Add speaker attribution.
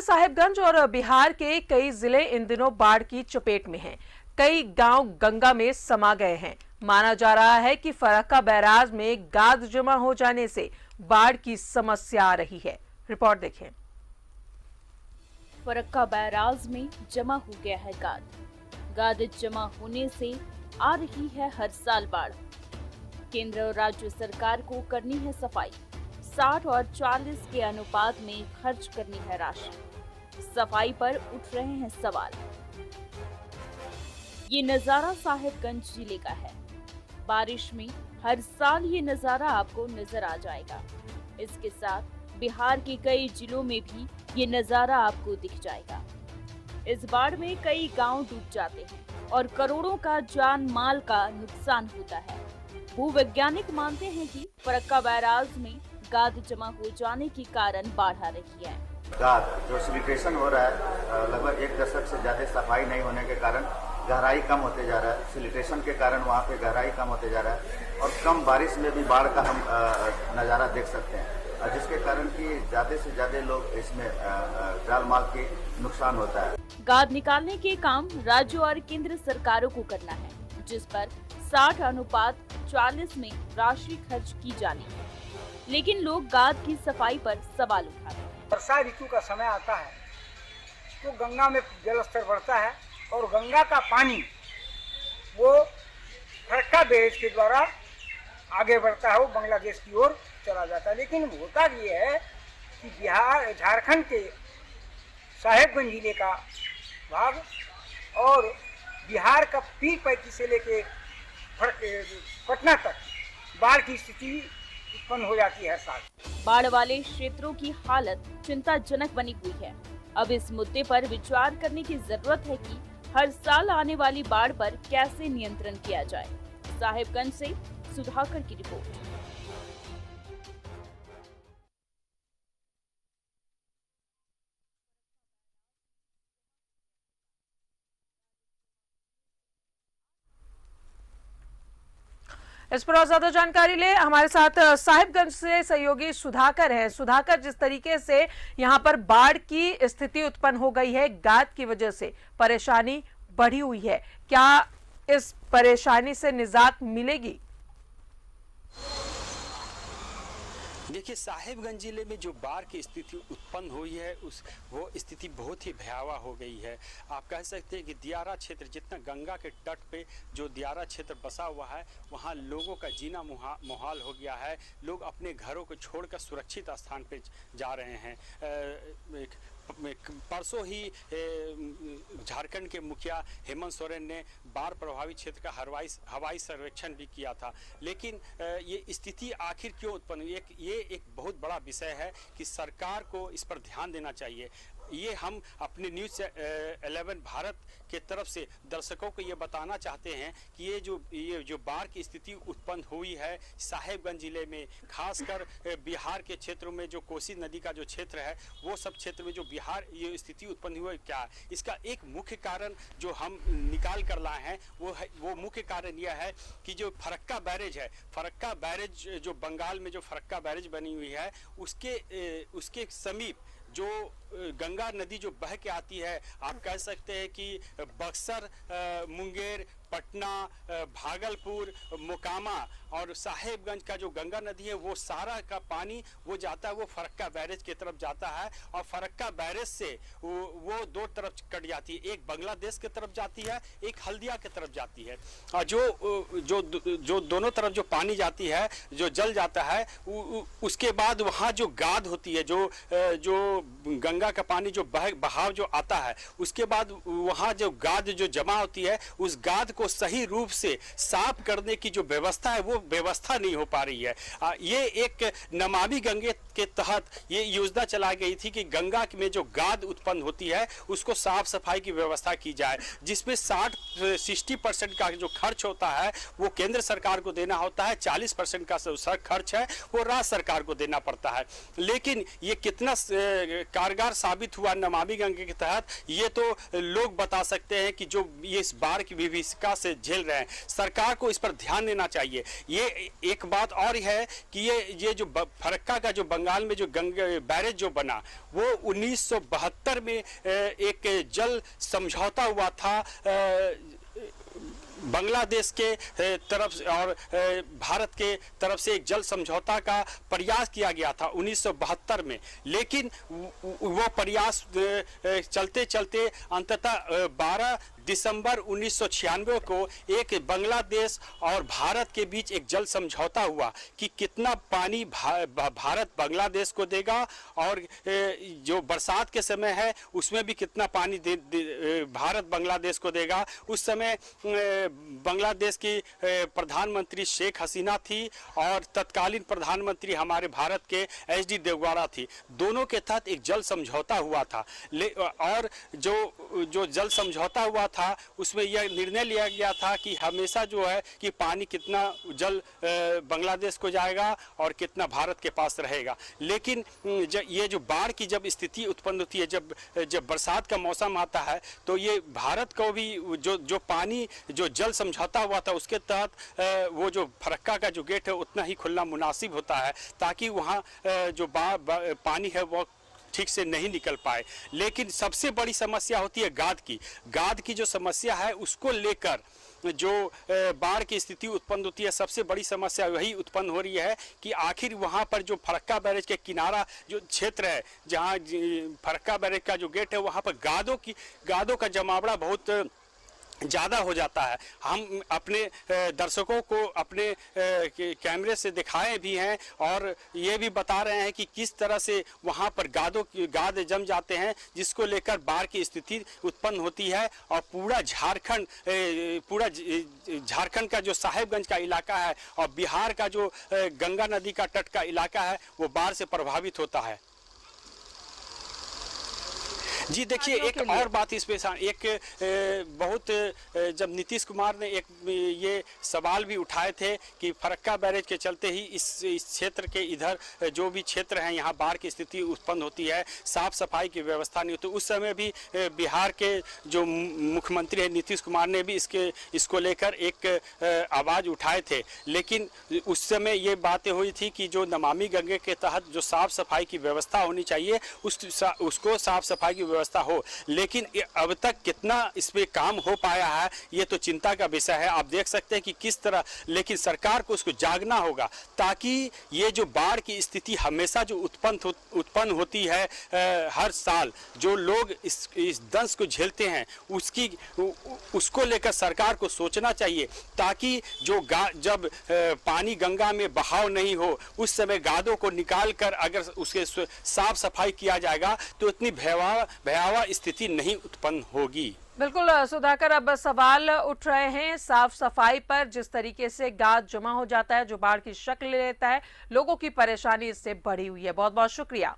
Speaker 1: साहिबगंज और बिहार के कई जिले इन दिनों बाढ़ की चपेट में हैं। कई गांव गंगा में समा गए हैं। माना जा रहा है कि फरक्का बैराज में गाद जमा हो जाने से बाढ़ की समस्या आ रही है। रिपोर्ट देखें।
Speaker 2: फरक्का बैराज में जमा हो गया है गाद जमा होने से आ रही है हर साल बाढ़। केंद्र और राज्य सरकार को करनी है सफाई। 60 और 40 के अनुपात में खर्च करनी है राशि। सफाई पर उठ रहे हैं सवाल। ये नजारा साहिबगंज जिले का है। बारिश में हर साल ये नजारा आपको नजर आ जाएगा। इसके साथ बिहार के कई जिलों में भी ये नजारा आपको दिख जाएगा। इस बाढ़ में कई गांव डूब जाते हैं और करोड़ों का जान माल का नुकसान होता है। भूवैज्ञानिक मानते हैं कि फरक्का बैराज में गाद जमा हो जाने के कारण बाढ़ आ रही है।
Speaker 3: गाद जो सिलिटेशन हो रहा है, लगभग 1 दशक से ज्यादा सफाई नहीं होने के कारण गहराई कम होते जा रहा है। सिलिटेशन के कारण वहाँ पे गहराई कम होते जा रहा है और कम बारिश में भी बाढ़ का हम नज़ारा देख सकते हैं, जिसके कारण कि ज्यादा से ज्यादा लोग इसमें जान माल के नुकसान होता है।
Speaker 2: गाद निकालने के काम राज्य और केंद्र सरकारों को करना है, जिस पर 60 अनुपात 40 में राशि खर्च की जानी है, लेकिन लोग गाद की सफाई पर सवाल उठा रहे हैं।
Speaker 4: वर्षा ऋतु का समय आता है तो गंगा में जल स्तर बढ़ता है और गंगा का पानी वो फरक्का बैरेज के द्वारा आगे बढ़ता है, वो बांग्लादेश की ओर चला जाता है। लेकिन होता ये है कि बिहार झारखंड के साहिबगंज जिले का भाग और बिहार का पीर पैती से लेके पटना तक बाढ़ की स्थिति उत्पन्न हो जाती है। साथ
Speaker 2: बाढ़ वाले क्षेत्रों की हालत चिंताजनक बनी हुई है। अब इस मुद्दे पर विचार करने की जरूरत है कि हर साल आने वाली बाढ़ पर कैसे नियंत्रण किया जाए। साहिबगंज से सुधाकर की रिपोर्ट।
Speaker 1: इस पर और ज्यादा जानकारी ले हमारे साथ साहिबगंज से सहयोगी सुधाकर हैं। सुधाकर, जिस तरीके से यहां पर बाढ़ की स्थिति उत्पन्न हो गई है, गाद की वजह से परेशानी बढ़ी हुई है, क्या इस परेशानी से निजात मिलेगी?
Speaker 5: देखिए, साहिबगंज जिले में जो बाढ़ की स्थिति उत्पन्न हुई है वो स्थिति बहुत ही भयावह हो गई है। आप कह सकते हैं कि दियारा क्षेत्र, जितना गंगा के तट पे जो दियारा क्षेत्र बसा हुआ है, वहाँ लोगों का जीना मुहाल हो गया है। लोग अपने घरों को छोड़कर सुरक्षित स्थान पे जा रहे हैं। परसों ही झारखंड के मुखिया हेमंत सोरेन ने बाढ़ प्रभावित क्षेत्र का हवाई सर्वेक्षण भी किया था, लेकिन ये स्थिति आखिर क्यों उत्पन्न हुई? ये एक बहुत बड़ा विषय है कि सरकार को इस पर ध्यान देना चाहिए। ये हम अपने न्यूज़ 11 भारत के तरफ से दर्शकों को ये बताना चाहते हैं कि ये जो बाढ़ की स्थिति उत्पन्न हुई है साहिबगंज जिले में, खासकर बिहार के क्षेत्रों में, जो कोसी नदी का जो क्षेत्र है, वो सब क्षेत्र में जो ये स्थिति उत्पन्न हुई है, क्या इसका एक मुख्य कारण जो हम निकाल कर लाए हैं वो मुख्य कारण यह है कि जो फरक्का बैरेज है, फरक्का बैरेज जो बंगाल में जो फरक्का बैरेज बनी हुई है, उसके समीप जो गंगा नदी जो बह के आती है, आप कह सकते हैं कि बक्सर, मुंगेर, पटना, भागलपुर, मोकामा और साहिबगंज का जो गंगा नदी है, वो सारा का पानी वो जाता है, वो फरक्का बैरेज की तरफ जाता है और फरक्का बैरेज से वो 2 तरफ कट जाती है। एक बांग्लादेश की तरफ जाती है, एक हल्दिया की तरफ जाती है। और जो दोनों तरफ जो पानी जाती है, जो जल जाता है, उसके बाद वहाँ जो गाद होती है, जो गंगा का पानी जो बहाव जो आता है, उसके बाद वहाँ जो गाद जो जमा होती है, उस गाद को सही रूप से साफ करने की जो व्यवस्था है, वो व्यवस्था नहीं हो पा रही है। ये एक नमामि गंगे के तहत ये योजना चलाई गई थी कि गंगा में जो गाद उत्पन्न होती है उसको साफ सफाई की व्यवस्था की जाए, जिसमें 60% का जो खर्च होता है वो केंद्र सरकार को देना होता है, 40% का खर्च है वो राज्य सरकार को देना पड़ता है। लेकिन ये कितना कारगर साबित हुआ नमामि गंगे के तहत, ये तो लोग बता सकते हैं कि जो ये इस बाढ़ की विभीषिका दुर्दशा से झेल रहे हैं। सरकार को इस पर ध्यान देना चाहिए। ये एक बात और है कि ये जो फरक्का का जो बंगाल में जो बैरेज जो बना वो 1972 में एक जल समझौता हुआ था बांग्लादेश के तरफ और भारत के तरफ से एक जल समझौता का प्रयास किया गया था 1972 में, लेकिन वो प्रयास चलते चलते अंततः 12 दिसंबर 1996 को एक बांग्लादेश और भारत के बीच एक जल समझौता हुआ कि कितना पानी भारत बांग्लादेश को देगा और जो बरसात के समय है उसमें भी कितना पानी भारत बांग्लादेश को देगा। उस समय बांग्लादेश की प्रधानमंत्री शेख हसीना थी और तत्कालीन प्रधानमंत्री हमारे भारत के HD देवगौड़ा थी। दोनों के तहत एक जल समझौता हुआ था और जो जल समझौता हुआ था उसमें यह निर्णय लिया गया था कि हमेशा जो है कि पानी कितना जल बांग्लादेश को जाएगा और कितना भारत के पास रहेगा। लेकिन ये जो बाढ़ की जब स्थिति उत्पन्न होती है, जब बरसात का मौसम आता है, तो ये भारत को भी जो पानी जो जल समझौता हुआ था उसके तहत वो जो फरक्का का जो गेट है उतना ही खुलना मुनासिब होता है ताकि वहाँ जो पानी है वो ठीक से नहीं निकल पाए। लेकिन सबसे बड़ी समस्या होती है गाद की जो समस्या है उसको लेकर जो बाढ़ की स्थिति उत्पन्न होती है, सबसे बड़ी समस्या वही उत्पन्न हो रही है कि आखिर वहाँ पर जो फरक्का बैरेज के किनारा जो क्षेत्र है जहाँ फरक्का बैरेज का जो गेट है वहाँ पर गादों का जमावड़ा बहुत ज़्यादा हो जाता है। हम अपने दर्शकों को अपने कैमरे से दिखाए भी हैं और ये भी बता रहे हैं कि किस तरह से वहाँ पर गाद जम जाते हैं जिसको लेकर बाढ़ की स्थिति उत्पन्न होती है और पूरा झारखंड का जो साहेबगंज का इलाका है और बिहार का जो गंगा नदी का तट का इलाका है वो बाढ़ से प्रभावित होता है। जी देखिए, एक और बात इस पे बहुत जब नीतीश कुमार ने एक ये सवाल भी उठाए थे कि फरक्का बैरेज के चलते ही इस क्षेत्र के इधर जो भी क्षेत्र हैं यहाँ बाढ़ की स्थिति उत्पन्न होती है, साफ सफाई की व्यवस्था नहीं होती। उस समय भी बिहार के जो मुख्यमंत्री है नीतीश कुमार ने भी इसको लेकर एक आवाज़ उठाए थे, लेकिन उस समय ये बातें हुई थी कि जो नमामि गंगे के तहत जो साफ सफाई की व्यवस्था होनी चाहिए उसको साफ सफाई की व्यवस्था हो। लेकिन अब तक कितना इस पे काम हो पाया है ये तो चिंता का विषय है। आप देख सकते हैं कि किस तरह, लेकिन सरकार को उसको जागना होगा ताकि ये जो बाढ़ की स्थिति हमेशा जो उत्पन्न होती है हर साल, जो लोग इस दंश को झेलते हैं उसको लेकर सरकार को सोचना चाहिए ताकि जब पानी गंगा में बहाव नहीं हो उस समय गादों को निकाल कर अगर उसके साफ सफाई किया जाएगा तो इतनी भयावह स्थिति नहीं उत्पन्न होगी।
Speaker 1: बिल्कुल सुधाकर, अब सवाल उठ रहे हैं साफ सफाई पर। जिस तरीके से गाद जमा हो जाता है जो बाढ़ की शक्ल लेता है, लोगों की परेशानी इससे बढ़ी हुई है। बहुत बहुत शुक्रिया।